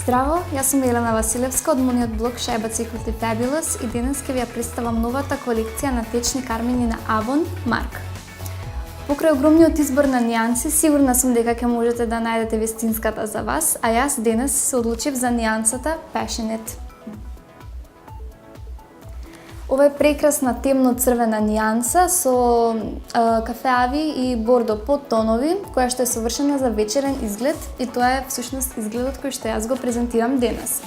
Здраво, јас сум Елена Василевска од мојот блог Шајба Secretly Fabulous и денес ќе ви ја представам новата колекција на течни кармини на Avon Mark. Покрај огромниот избор на нијанси, сигурна сум дека ќе можете да најдете вистинската за вас, а јас денес се одлучив за нијансата Passionate. Ова е прекрасна темно-црвена нијанса со кафеави и бордо подтонови, која што е совршена за вечерен изглед и тоа е всушност изгледот кој што јас го презентирам денес.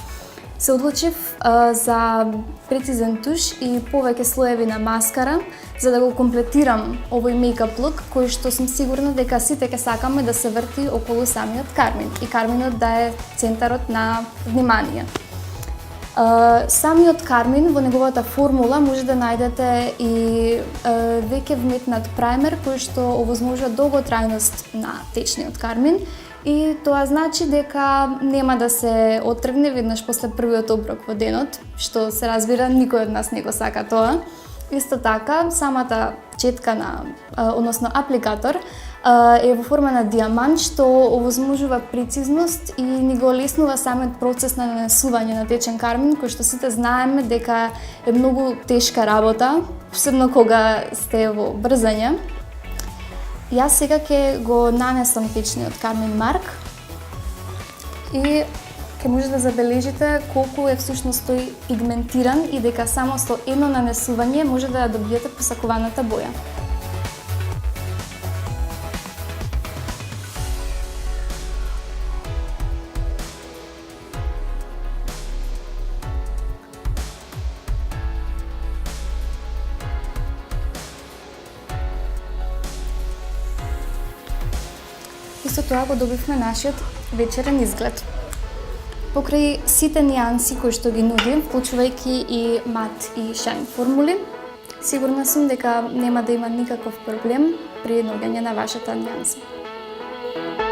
Се одлучив за прецизен туш и повеќе слоеви на маскара за да го комплетирам овој мејкап лук кој што сум сигурна дека сите ќе сакаме да се врти околу самиот кармин и карминот да е центарот на внимание. Самиот кармин во неговата формула може да најдете и веќе вметнат праймер кој што овозможува долготрајност на течниот кармин и тоа значи дека нема да се оттргне веднаш после првиот оброк во денот, што се разбира никој од нас не го сака тоа. Исто така, самата четка односно апликатор е во форма на дијамант што овозможува прецизност и ни го олеснува самиот процес на нанесување на течен кармин, кој што сите знаеме дека е многу тешка работа, посебно кога сте во брзање. Јас сега ќе го нанесам течниот кармин Mark и ќе може да забележите колку е всушност тој пигментиран и дека само со едно нанесување може да ја добиете посакуваната боја. И со тоа го добивме нашиот вечерен изглед. Покрај сите нијанси кои што ги нуди, вклучувајќи и мат и шајн формули, сигурна сум дека нема да има никаков проблем при наоѓање на вашата нијанса.